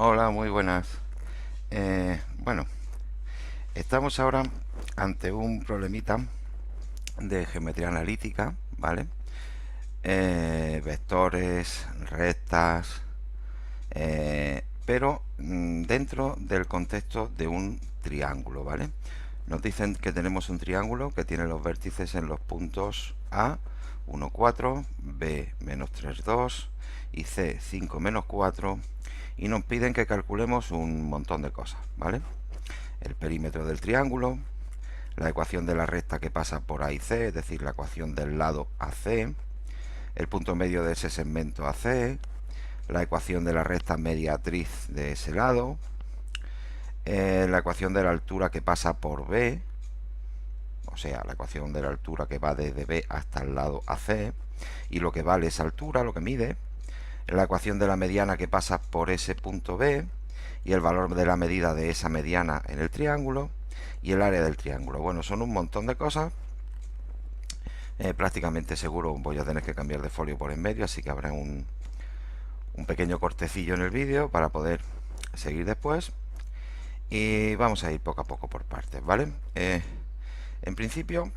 Hola, muy buenas. Bueno, estamos ahora ante un problemita de geometría analítica, ¿vale? Vectores, rectas, pero dentro del contexto de un triángulo, ¿vale? Nos dicen que tenemos un triángulo que tiene los vértices en los puntos A, 1, 4, B, menos 3, 2 y C, 5, menos 4, y nos piden que calculemos un montón de cosas, ¿vale? El perímetro del triángulo, la ecuación de la recta que pasa por A y C, es decir, la ecuación del lado AC, el punto medio de ese segmento AC, la ecuación de la recta mediatriz de ese lado, la ecuación de la altura que pasa por B, o sea, la ecuación de la altura que va desde B hasta el lado AC, y lo que vale esa altura, lo que mide, la ecuación de la mediana que pasa por ese punto B, y el valor de la medida de esa mediana en el triángulo, y el área del triángulo. Bueno, son un montón de cosas. Prácticamente seguro voy a tener que cambiar de folio por en medio, así que habrá un pequeño cortecillo en el vídeo para poder seguir después. Y vamos a ir poco a poco por partes, ¿vale? En principio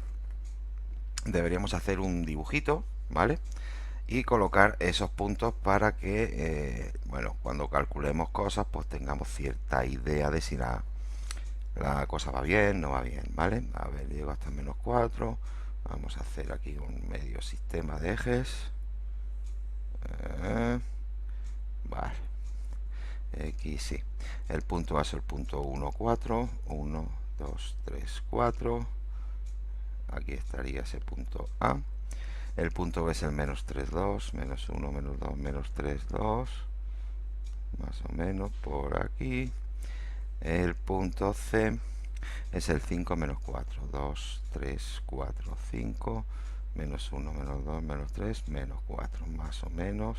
deberíamos hacer un dibujito, ¿vale? Y colocar esos puntos para que, bueno, cuando calculemos cosas, pues tengamos cierta idea de si la cosa va bien, no va bien, ¿vale? A ver, llego hasta menos 4. Vamos a hacer aquí un medio sistema de ejes. Vale. X, sí. El punto A es el punto 1, 4. 1, 2, 3, 4. Aquí estaría ese punto A. El punto B es el menos 3, 2. Menos 1, menos 2, menos 3, 2. Más o menos por aquí. El punto C es el 5 menos 4. 2, 3, 4, 5. Menos 1, menos 2, menos 3, menos 4. Más o menos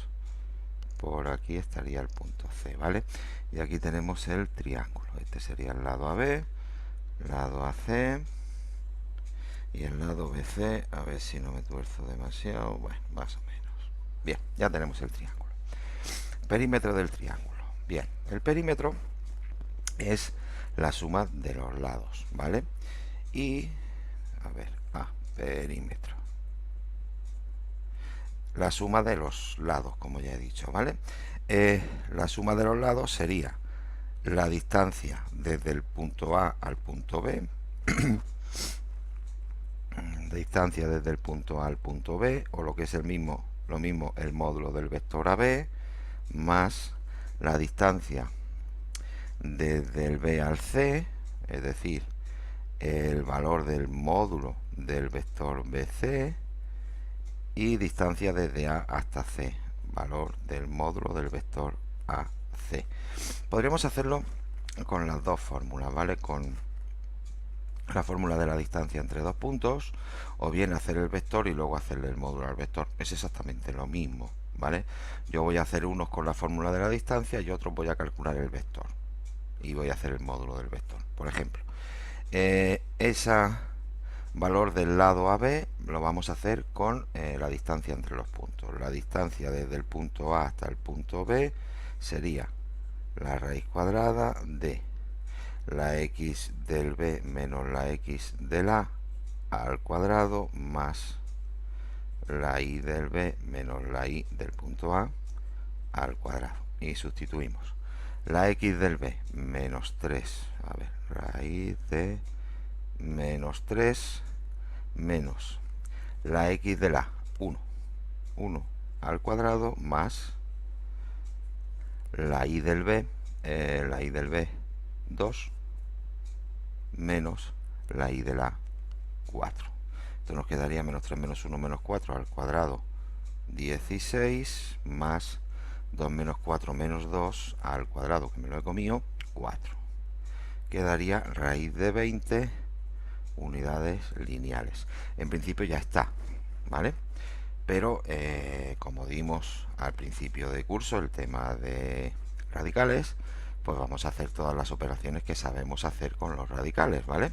por aquí estaría el punto C, ¿vale? Y aquí tenemos el triángulo. Este sería el lado AB, lado AC y el lado BC. A ver si no me tuerzo demasiado. Bueno, más o menos. Bien, ya tenemos el triángulo. Perímetro del triángulo. Bien, el perímetro es la suma de los lados, ¿vale? Y, a ver, perímetro. La suma de los lados, como ya he dicho, ¿vale? La suma de los lados sería la distancia desde el punto A al punto B, distancia desde el punto A al punto B, o lo que es lo mismo el módulo del vector AB, más la distancia desde el B al C, es decir, el valor del módulo del vector BC, y distancia desde A hasta C, valor del módulo del vector AC. Podríamos hacerlo con las dos fórmulas, ¿vale? Con la fórmula de la distancia entre dos puntos, o bien hacer el vector y luego hacerle el módulo al vector. Es exactamente lo mismo, ¿vale? Yo voy a hacer unos con la fórmula de la distancia y otros voy a calcular el vector y voy a hacer el módulo del vector. Por ejemplo, ese valor del lado AB lo vamos a hacer con la distancia entre los puntos. La distancia desde el punto A hasta el punto B sería la raíz cuadrada de la x del b menos la x del a al cuadrado más la y del b menos la y del punto a al cuadrado. Y sustituimos la x del b menos 3, a ver, raíz de menos 3 menos la x de la 1 al cuadrado más la y del b, 2 menos la y de la 4. Esto nos quedaría menos 3 menos 1 menos 4 al cuadrado 16 más 2 menos 4 menos 2 al cuadrado, que me lo he comido, 4. Quedaría raíz de 20 unidades lineales. En principio ya está, ¿vale? Pero como dimos al principio de curso el tema de radicales, pues vamos a hacer todas las operaciones que sabemos hacer con los radicales, ¿vale?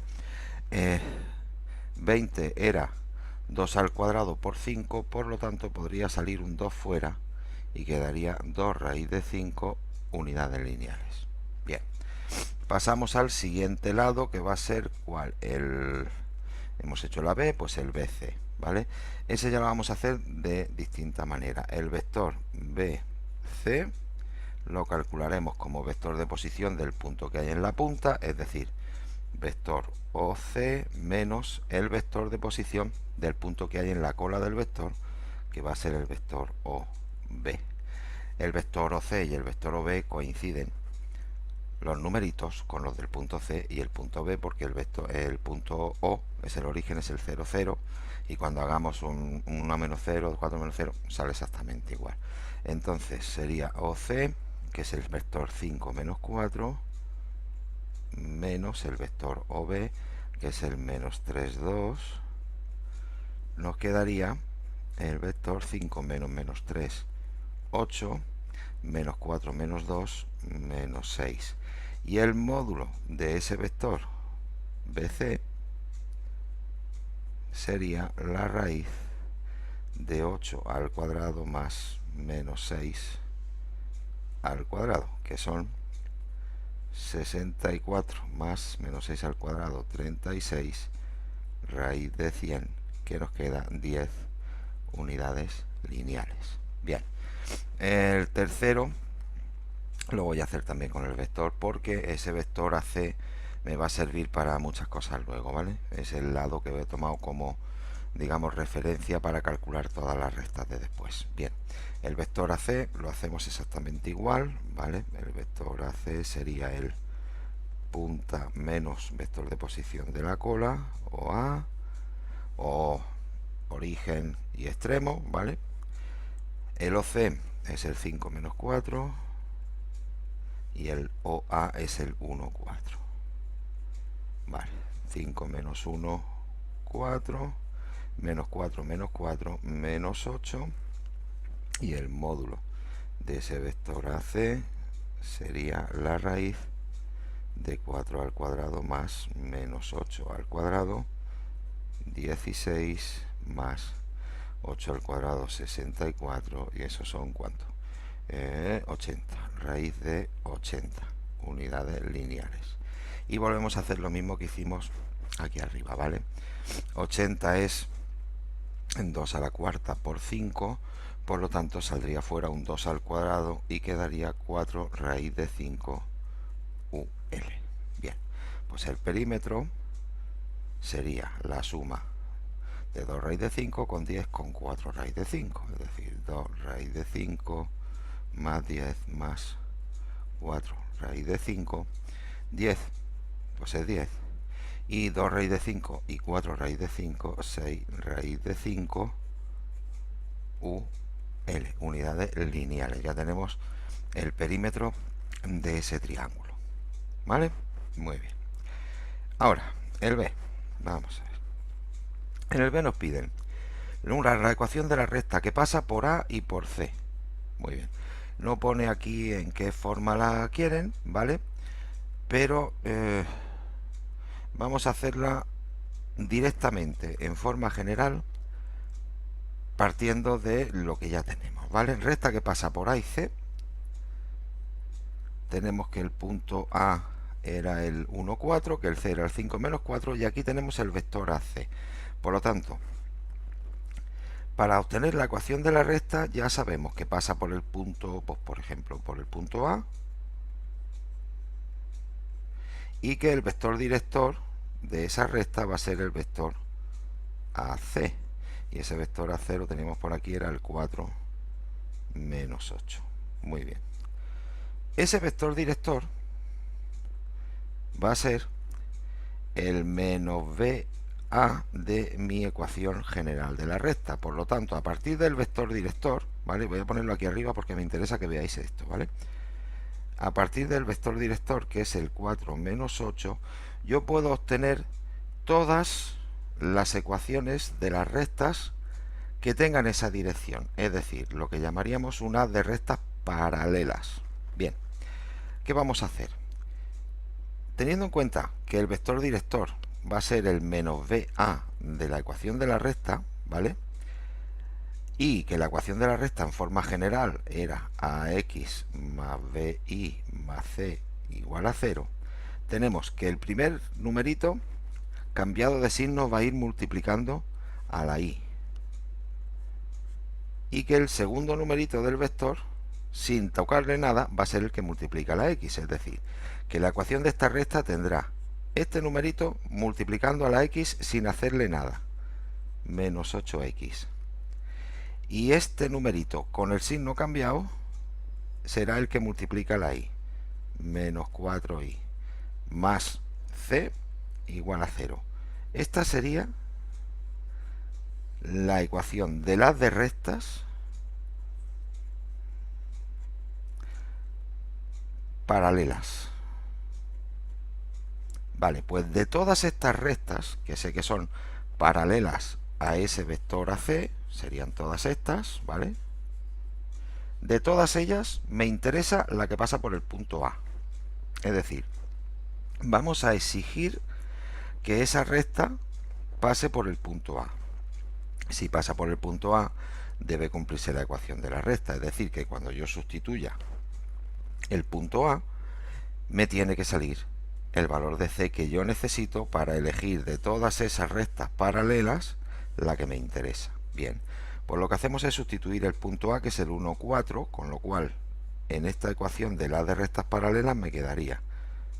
20 era 2 al cuadrado por 5, por lo tanto podría salir un 2 fuera y quedaría 2 raíz de 5 unidades lineales. Bien, pasamos al siguiente lado, que va a ser ¿cuál? Hemos hecho la B, pues el BC, ¿vale? Ese ya lo vamos a hacer de distinta manera. El vector BC lo calcularemos como vector de posición del punto que hay en la punta, es decir, vector OC menos el vector de posición del punto que hay en la cola del vector, que va a ser el vector OB. El vector OC y el vector OB coinciden los numeritos con los del punto C y el punto B, porque el punto O es el origen, es el 0, 0, y cuando hagamos un 1 menos 0, 4 menos 0, sale exactamente igual. Entonces sería OC, que es el vector 5 menos 4, menos el vector OB, que es el menos 3, 2. Nos quedaría el vector 5 menos menos 3, 8, menos 4 menos 2, menos 6. Y el módulo de ese vector BC sería la raíz de 8 al cuadrado más menos 6 al cuadrado, que son 64 más menos 6 al cuadrado, 36, raíz de 100, que nos queda 10 unidades lineales. Bien, el tercero lo voy a hacer también con el vector, porque ese vector AC me va a servir para muchas cosas luego, ¿vale? Es el lado que he tomado como, digamos, referencia para calcular todas las restas de después. Bien, el vector AC lo hacemos exactamente igual, ¿vale? El vector AC sería el punta menos vector de posición de la cola, o A, o origen y extremo, ¿vale? El OC es el 5 menos 4 y el OA es el 1, 4. Vale, 5 menos 1, 4, menos 4 menos 4, menos 8, y el módulo de ese vector AC sería la raíz de 4 al cuadrado más menos 8 al cuadrado, 16 más 8 al cuadrado, 64, y eso son ¿cuánto? 80, raíz de 80 unidades lineales. Y volvemos a hacer lo mismo que hicimos aquí arriba, ¿vale? 80 es 2 a la cuarta por 5, por lo tanto saldría fuera un 2 al cuadrado y quedaría 4 raíz de 5 UL. Bien, pues el perímetro sería la suma de 2 raíz de 5 con 10 con 4 raíz de 5, es decir, 2 raíz de 5 más 10 más 4 raíz de 5, 10, pues es 10, y 2 raíz de 5 y 4 raíz de 5, 6 raíz de 5 UL, unidades lineales. Ya tenemos el perímetro de ese triángulo, ¿vale? Muy bien. Ahora, el B, vamos a ver. En el B nos piden la ecuación de la recta que pasa por A y por C. Muy bien. No pone aquí en qué forma la quieren, ¿vale? Pero vamos a hacerla directamente, en forma general, partiendo de lo que ya tenemos, ¿vale? Recta que pasa por A y C. Tenemos que el punto A era el 1, 4, que el C era el 5 menos 4, y aquí tenemos el vector AC. Por lo tanto, para obtener la ecuación de la recta ya sabemos que pasa por el punto, pues por ejemplo, por el punto A, y que el vector director de esa recta va a ser el vector AC, y ese vector AC lo teníamos por aquí, era el 4 menos 8. Muy bien. Ese vector director va a ser el menos BA de mi ecuación general de la recta. Por lo tanto, a partir del vector director, ¿vale? Voy a ponerlo aquí arriba porque me interesa que veáis esto, ¿vale? A partir del vector director, que es el 4 menos 8, yo puedo obtener todas las ecuaciones de las rectas que tengan esa dirección, es decir, lo que llamaríamos una de rectas paralelas. Bien, ¿qué vamos a hacer? Teniendo en cuenta que el vector director va a ser el menos BA de la ecuación de la recta, ¿vale? y que la ecuación de la recta en forma general era ax más bi más c igual a 0, tenemos que el primer numerito cambiado de signo va a ir multiplicando a la y que el segundo numerito del vector, sin tocarle nada, va a ser el que multiplica la x, es decir, que la ecuación de esta recta tendrá este numerito multiplicando a la x sin hacerle nada, menos 8x, y este numerito con el signo cambiado será el que multiplica la y, menos 4y, más c igual a 0. Esta sería la ecuación de las de rectas paralelas. Vale, pues de todas estas rectas, que sé que son paralelas a ese vector AC, serían todas estas, ¿vale? De todas ellas me interesa la que pasa por el punto A. Es decir, vamos a exigir que esa recta pase por el punto A. Si pasa por el punto A, debe cumplirse la ecuación de la recta. Es decir, que cuando yo sustituya el punto A, me tiene que salir el valor de C que yo necesito para elegir de todas esas rectas paralelas la que me interesa. Bien, pues lo que hacemos es sustituir el punto A, que es el 1, 4, con lo cual en esta ecuación de las de rectas paralelas me quedaría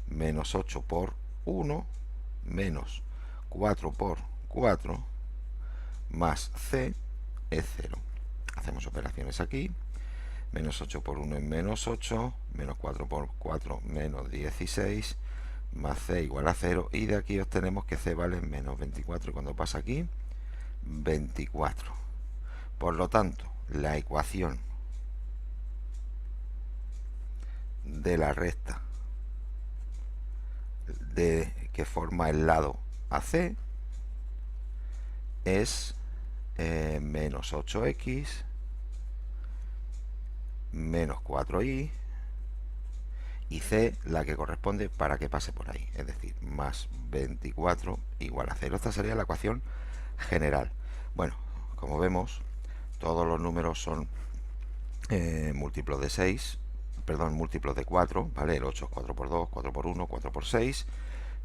menos 8 por 1 menos 4 por 4 más C es 0. Hacemos operaciones aquí. Menos 8 por 1 es menos 8, menos 4 por 4 menos 16, más c igual a 0, y de aquí obtenemos que c vale menos 24, y cuando pasa aquí, 24. Por lo tanto, la ecuación de la recta que forma el lado AC es menos 8x menos 4y y c la que corresponde para que pase por ahí, es decir, más 24 igual a 0. Esta sería la ecuación general. Bueno, como vemos, todos los números son múltiplos de 6, perdón, múltiplos de 4, ¿vale? El 8 es 4 por 2, 4 por 1, 4 por 6.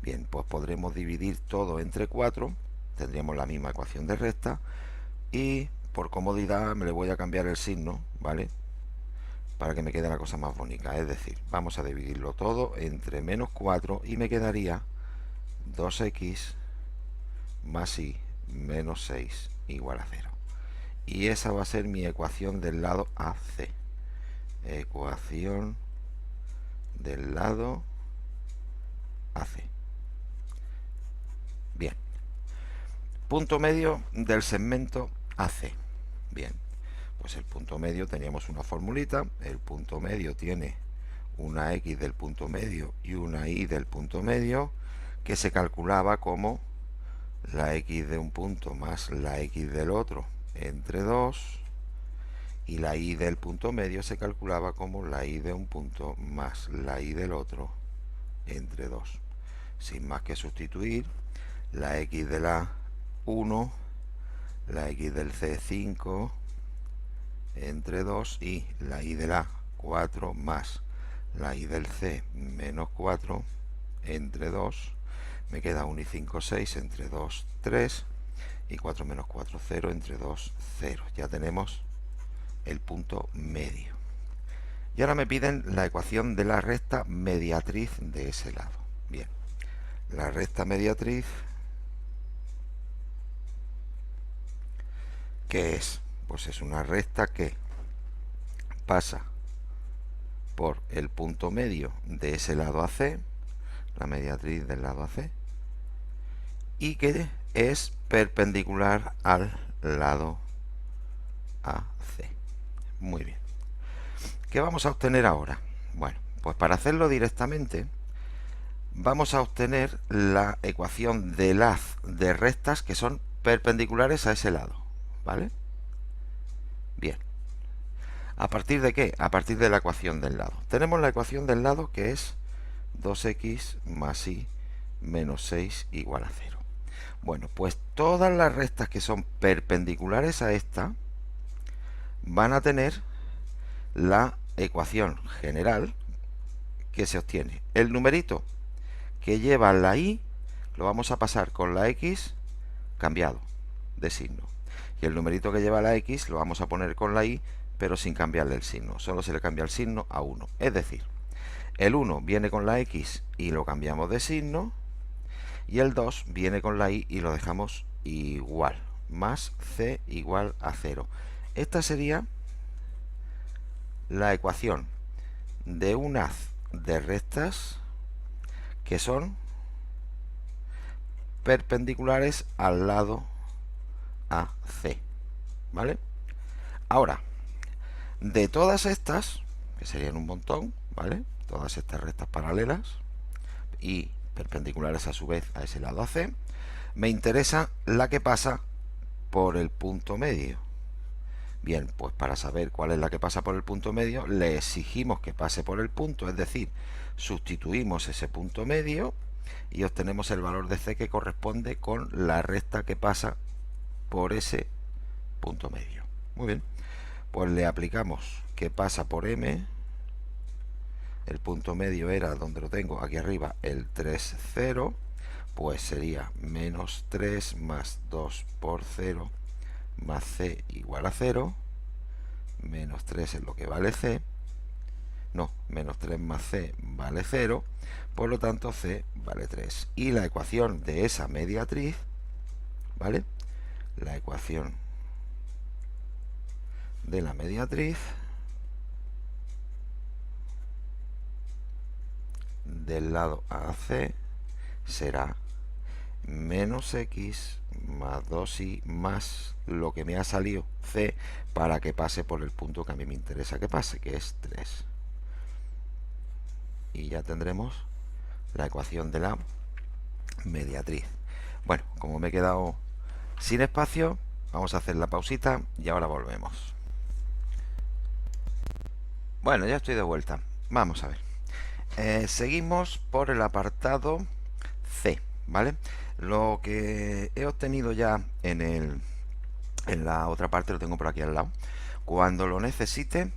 Bien, pues podremos dividir todo entre 4, tendríamos la misma ecuación de recta, y por comodidad me le voy a cambiar el signo, ¿vale?, para que me quede la cosa más bonita. Es decir, vamos a dividirlo todo entre menos 4 y me quedaría 2x más y menos 6 igual a 0. Y esa va a ser mi ecuación del lado AC. Ecuación del lado AC. Bien. Punto medio del segmento AC. Bien. Pues el punto medio teníamos una formulita. El punto medio tiene una x del punto medio y una y del punto medio, que se calculaba como la x de un punto más la x del otro entre 2, y la y del punto medio se calculaba como la y de un punto más la y del otro entre 2. Sin más que sustituir, la x de la 1, la x del C5 entre 2 y la y de la 4 más la y del C menos 4 entre 2, me queda 1 y 5, 6, entre 2, 3, y 4 menos 4, 0, entre 2, 0. Ya tenemos el punto medio. Y ahora me piden la ecuación de la recta mediatriz de ese lado. Bien, la recta mediatriz, ¿qué es? Pues es una recta que pasa por el punto medio de ese lado AC, la mediatriz del lado AC, y que es perpendicular al lado AC. Muy bien. ¿Qué vamos a obtener ahora? Bueno, pues para hacerlo directamente vamos a obtener la ecuación de las de rectas que son perpendiculares a ese lado, ¿vale? Bien. ¿A partir de qué? A partir de la ecuación del lado. Tenemos la ecuación del lado, que es 2x más y menos 6 igual a 0. Bueno, pues todas las rectas que son perpendiculares a esta van a tener la ecuación general que se obtiene. El numerito que lleva la y lo vamos a pasar con la x cambiado de signo. Y el numerito que lleva la x lo vamos a poner con la y, pero sin cambiarle el signo. Solo se le cambia el signo a 1. Es decir, el 1 viene con la x y lo cambiamos de signo. Y el 2 viene con la y y lo dejamos igual. Más c igual a 0. Esta sería la ecuación de un haz de rectas que son perpendiculares al lado AC, ¿vale? Ahora, de todas estas, que serían un montón, ¿vale? Todas estas rectas paralelas y perpendiculares a su vez a ese lado AC, me interesa la que pasa por el punto medio. Bien, pues para saber cuál es la que pasa por el punto medio, le exigimos que pase por el punto, es decir, sustituimos ese punto medio y obtenemos el valor de C que corresponde con la recta que pasa por ese punto medio. Muy bien, pues le aplicamos que pasa por M. El punto medio era donde lo tengo, aquí arriba, el 3, 0. Pues sería menos 3 más 2 por 0 más C igual a 0. Menos 3 es lo que vale C. No, menos 3 más C vale 0. Por lo tanto, C vale 3. Y la ecuación de esa mediatriz, ¿vale? La ecuación de la mediatriz del lado AC será menos x más 2y más lo que me ha salido C para que pase por el punto que a mí me interesa que pase, que es 3. Y ya tendremos la ecuación de la mediatriz. Bueno, como me he quedado sin espacio, vamos a hacer la pausita y ahora volvemos. Bueno, ya estoy de vuelta. Vamos a ver. Seguimos por el apartado C, ¿vale? Lo que he obtenido ya en la otra parte lo tengo por aquí al lado. Cuando lo necesite,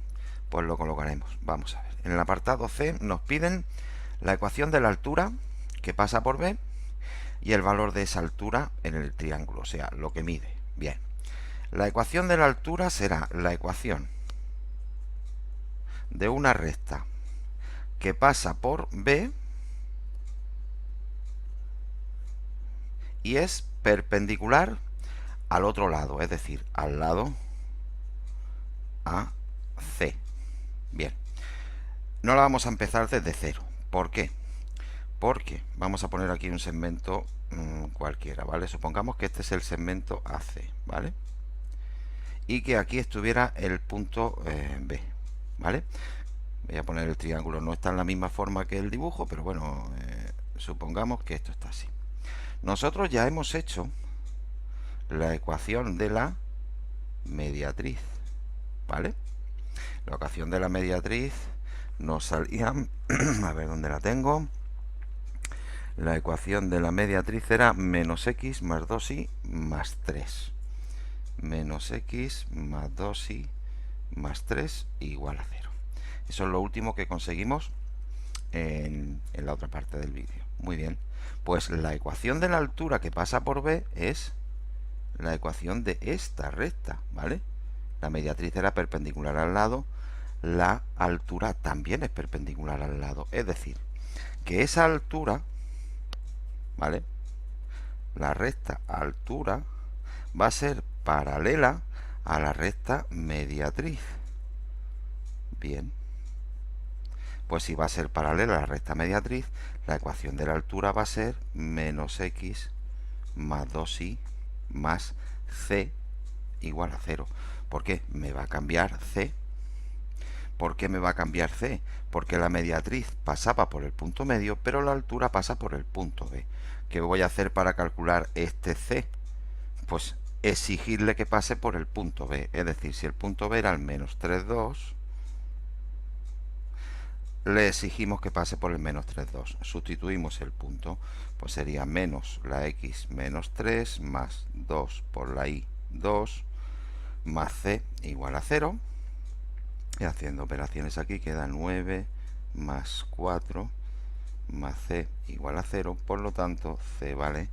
pues lo colocaremos. Vamos a ver. En el apartado C nos piden la ecuación de la altura que pasa por B y el valor de esa altura en el triángulo, o sea, lo que mide. Bien. La ecuación de la altura será la ecuación de una recta que pasa por B y es perpendicular al otro lado, es decir, al lado AC. Bien, no la vamos a empezar desde cero. ¿Por qué? Porque vamos a poner aquí un segmento cualquiera, ¿vale? Supongamos que este es el segmento AC, ¿vale? Y que aquí estuviera el punto B, ¿vale? Voy a poner el triángulo, no está en la misma forma que el dibujo, pero bueno, supongamos que esto está así. Nosotros ya hemos hecho la ecuación de la mediatriz, ¿vale? La ecuación de la mediatriz nos salía a ver dónde la tengo. La ecuación de la mediatriz era menos x más 2y más 3. Menos x más 2y más 3 igual a 0. Eso es lo último que conseguimos en la otra parte del vídeo. Muy bien, pues la ecuación de la altura que pasa por B es la ecuación de esta recta, ¿vale? La mediatriz era perpendicular al lado, la altura también es perpendicular al lado, es decir, que esa altura, ¿vale? La recta altura va a ser paralela a la recta mediatriz. Bien, pues si va a ser paralela a la recta mediatriz, la ecuación de la altura va a ser menos x más 2y más c igual a 0. ¿Por qué? Me va a cambiar c. ¿Por qué me va a cambiar c? Porque la mediatriz pasaba por el punto medio, pero la altura pasa por el punto B. ¿Qué voy a hacer para calcular este c? Pues exigirle que pase por el punto B. Es decir, si el punto B era el menos 3, 2, le exigimos que pase por el menos 3, 2. Sustituimos el punto, pues sería menos la x menos 3 más 2 por la y 2 más c igual a 0. Y haciendo operaciones aquí queda 9 más 4 más c igual a 0. Por lo tanto, c vale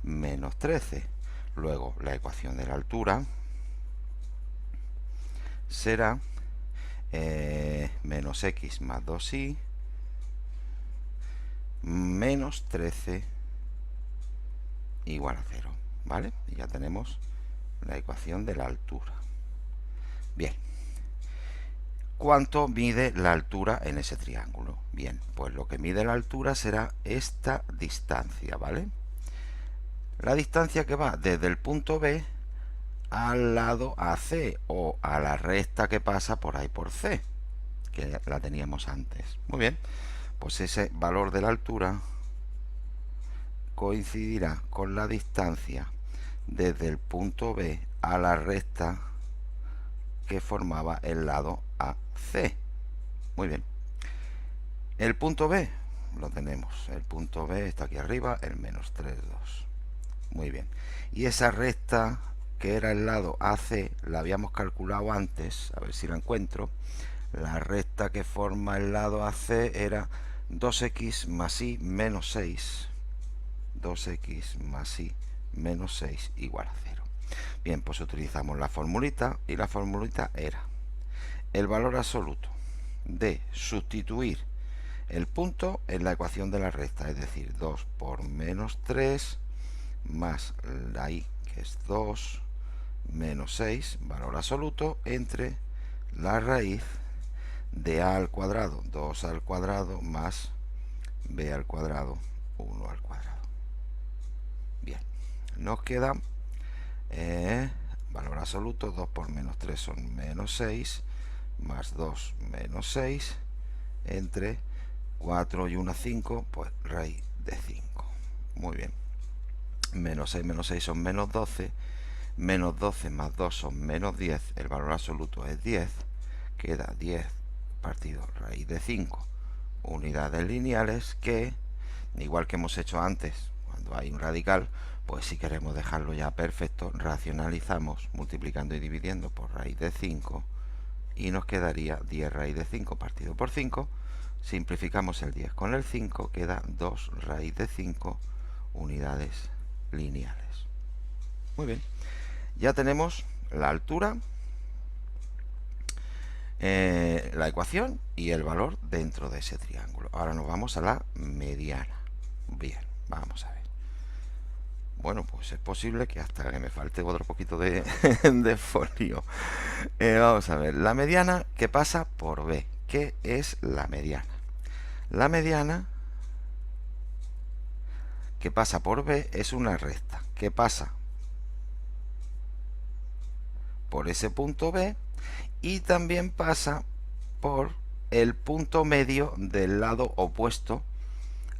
menos 13. Luego, la ecuación de la altura será menos x más 2y menos 13 igual a 0. ¿Vale? Y ya tenemos la ecuación de la altura. Bien. ¿Cuánto mide la altura en ese triángulo? Bien, pues lo que mide la altura será esta distancia, ¿vale? La distancia que va desde el punto B al lado AC, o a la recta que pasa por ahí por C, que la teníamos antes. Muy bien, pues ese valor de la altura coincidirá con la distancia desde el punto B a la recta que formaba el lado AC. Muy bien. El punto B lo tenemos. El punto B está aquí arriba, el menos 3, 2. Muy bien. Y esa recta que era el lado AC la habíamos calculado antes. A ver si la encuentro. La recta que forma el lado AC era 2x más y menos 6. 2x más y menos 6 igual a 0. Bien, pues utilizamos la formulita, y la formulita era el valor absoluto de sustituir el punto en la ecuación de la recta, es decir, 2 por menos 3 más la y, que es 2, menos 6, valor absoluto, entre la raíz de a al cuadrado, 2 al cuadrado, más b al cuadrado, 1 al cuadrado. Bien, nos queda valor absoluto, 2 por menos 3 son menos 6, más 2 menos 6, entre 4 y 1, 5, pues raíz de 5. Muy bien. Menos 6 son menos 12. Menos 12 más 2 son menos 10. El valor absoluto es 10. Queda 10 partido raíz de 5. Unidades lineales que, igual que hemos hecho antes, cuando hay un radical, pues si queremos dejarlo ya perfecto, racionalizamos multiplicando y dividiendo por raíz de 5. Y nos quedaría 10 raíz de 5 partido por 5. Simplificamos el 10 con el 5, queda 2 raíz de 5 unidades lineales. Muy bien, ya tenemos la altura, la ecuación y el valor dentro de ese triángulo. Ahora nos vamos a la mediana. Bien, vamos a ver. Bueno, pues es posible que hasta que me falte otro poquito de, de folio. Vamos a ver, la mediana que pasa por B. ¿Qué es la mediana? La mediana que pasa por B es una recta que pasa por ese punto B y también pasa por el punto medio del lado opuesto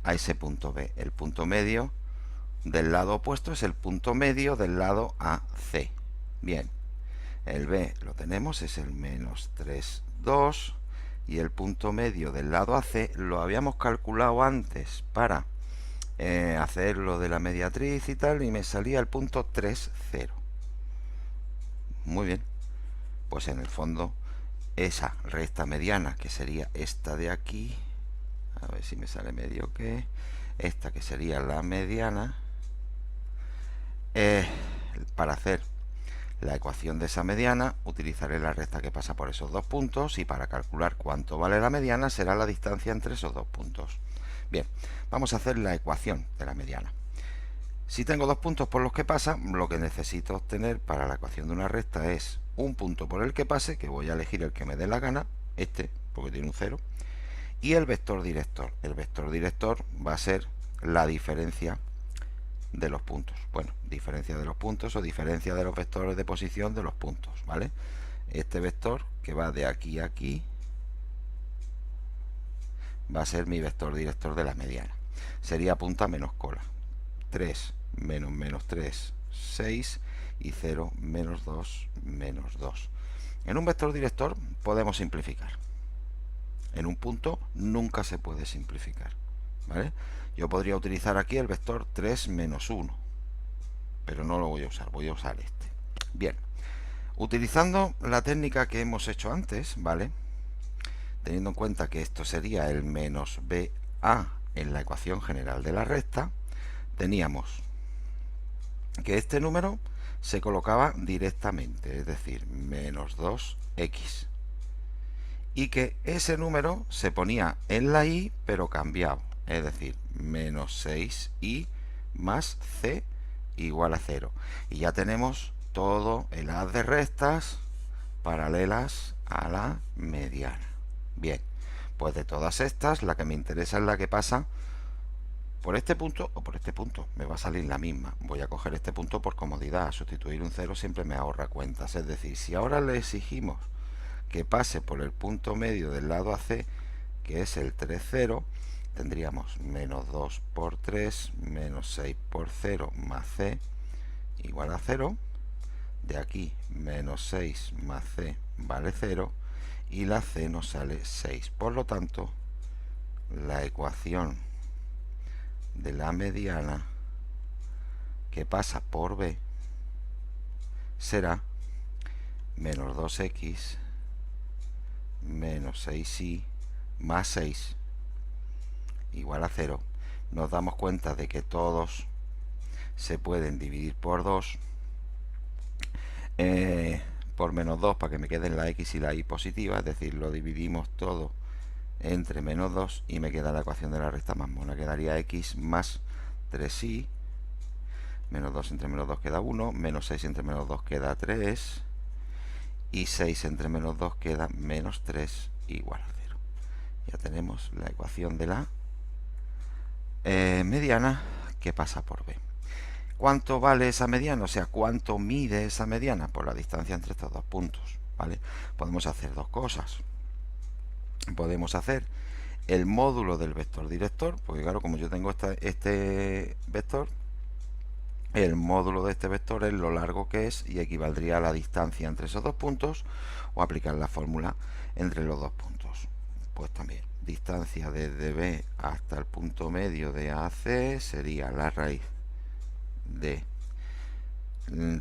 a ese punto B. El punto medio del lado opuesto es el punto medio del lado AC. Bien, el B lo tenemos, es el menos 3, 2. Y el punto medio del lado AC lo habíamos calculado antes para hacer lo de la mediatriz y tal, y me salía el punto 3, 0. Muy bien, pues en el fondo esa recta mediana, que sería esta de aquí, a ver si me sale medio que esta, que sería la mediana, para hacer la ecuación de esa mediana utilizaré la recta que pasa por esos dos puntos, y para calcular cuánto vale la mediana será la distancia entre esos dos puntos. Bien, vamos a hacer la ecuación de la mediana. Si tengo dos puntos por los que pasa, lo que necesito obtener para la ecuación de una recta es un punto por el que pase, que voy a elegir el que me dé la gana, este, porque tiene un 0, y el vector director. El vector director va a ser la diferencia de los puntos. Bueno, diferencia de los puntos o diferencia de los vectores de posición de los puntos, ¿vale? Este vector que va de aquí a aquí va a ser mi vector director de la mediana. Sería punta menos cola. 3 menos menos 3, 6, y 0 menos 2, menos 2. En un vector director podemos simplificar. En un punto nunca se puede simplificar, ¿vale? Yo podría utilizar aquí el vector 3 menos 1, pero no lo voy a usar este. Bien, Utilizando la técnica que hemos hecho antes, ¿vale? Teniendo en cuenta que esto sería el menos BA en la ecuación general de la recta, teníamos que este número se colocaba directamente, es decir, menos 2x. Y que ese número se ponía en la y, pero cambiado, es decir, menos 6y más c igual a 0. Y ya tenemos todo el haz de rectas paralelas a la mediana. Bien, pues de todas estas, la que me interesa es la que pasa por este punto o por este punto. Me va a salir la misma. Voy a coger este punto por comodidad. Sustituir un 0 siempre me ahorra cuentas. Es decir, si ahora le exigimos que pase por el punto medio del lado AC, que es el 3, 0, tendríamos menos 2 por 3, menos 6 por 0, más C igual a 0. De aquí, menos 6 más C vale 0. Y la C nos sale 6. Por lo tanto, la ecuación de la mediana que pasa por B será menos 2x menos 6y más 6 igual a 0. Nos damos cuenta de que todos se pueden dividir por 2, por menos 2 para que me queden la x y la y positiva, es decir, lo dividimos todo entre menos 2 y me queda la ecuación de la recta más mona. Quedaría x más 3y, menos 2 entre menos 2 queda 1, menos 6 entre menos 2 queda 3, y 6 entre menos 2 queda menos 3 igual a 0. Ya tenemos la ecuación de la mediana que pasa por B. ¿Cuánto vale esa mediana? O sea, ¿cuánto mide esa mediana? Por la distancia entre estos dos puntos, ¿vale? Podemos hacer dos cosas. Podemos hacer el módulo del vector director, porque claro, como yo tengo este vector, el módulo de este vector es lo largo que es y equivaldría a la distancia entre esos dos puntos, o aplicar la fórmula entre los dos puntos. Pues también, distancia desde B hasta el punto medio de AC sería la raíz de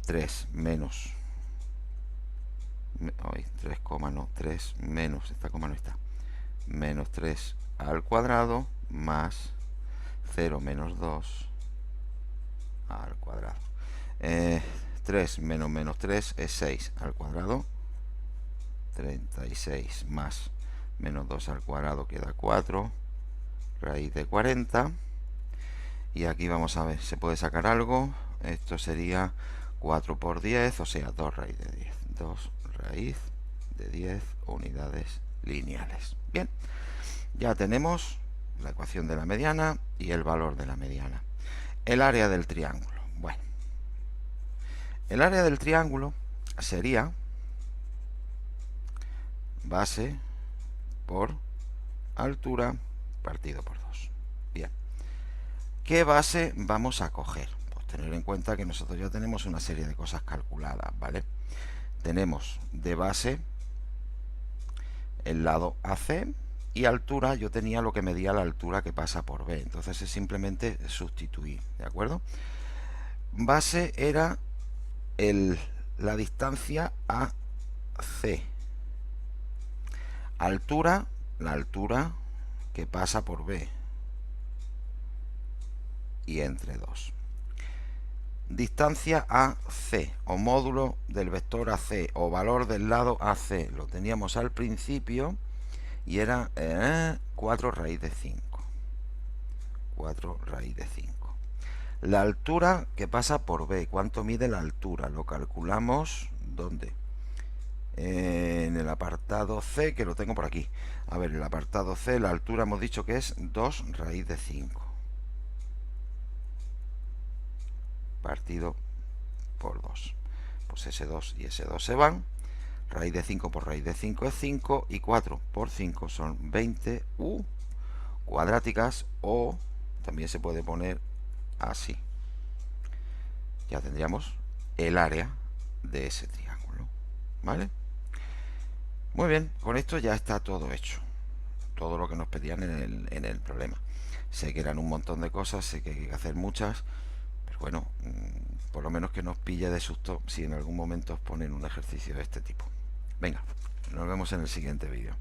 3 menos 3, no, 3 menos, esta coma no está, menos 3 al cuadrado más 0 menos 2 al cuadrado. 3 menos menos 3 es 6 al cuadrado, 36 más menos 2 al cuadrado queda 4, raíz de 40. Y aquí vamos a ver, se puede sacar algo. Esto sería 4 por 10, o sea, 2 raíz de 10. 2 raíz de 10 unidades lineales. Bien, ya tenemos la ecuación de la mediana y el valor de la mediana. El área del triángulo. Bueno, el área del triángulo sería base por altura partido por 2. Bien. ¿Qué base vamos a coger? Pues tener en cuenta que nosotros ya tenemos una serie de cosas calculadas, ¿vale? Tenemos de base el lado AC y altura, yo tenía lo que medía la altura que pasa por B, entonces es simplemente sustituir, ¿de acuerdo? Base era la distancia AC. Altura, la altura que pasa por B. Y entre 2. Distancia AC o módulo del vector AC o valor del lado AC lo teníamos al principio y era 4 raíz de 5. 4 raíz de 5. La altura que pasa por B, ¿cuánto mide la altura? Lo calculamos, ¿dónde? En el apartado C, que lo tengo por aquí. A ver, el apartado C, la altura hemos dicho que es 2 raíz de 5. Partido por 2. Pues ese 2 y ese 2 se van. Raíz de 5 por raíz de 5 es 5. Y 4 por 5 son 20 cuadráticas. O también se puede poner así. Ya tendríamos el área de ese triángulo. ¿Vale? Muy bien, con esto ya está todo hecho. Todo lo que nos pedían en el problema. Sé que eran un montón de cosas, sé que hay que hacer muchas. Pero bueno, por lo menos que nos pille de susto si en algún momento os ponen un ejercicio de este tipo. Venga, nos vemos en el siguiente vídeo.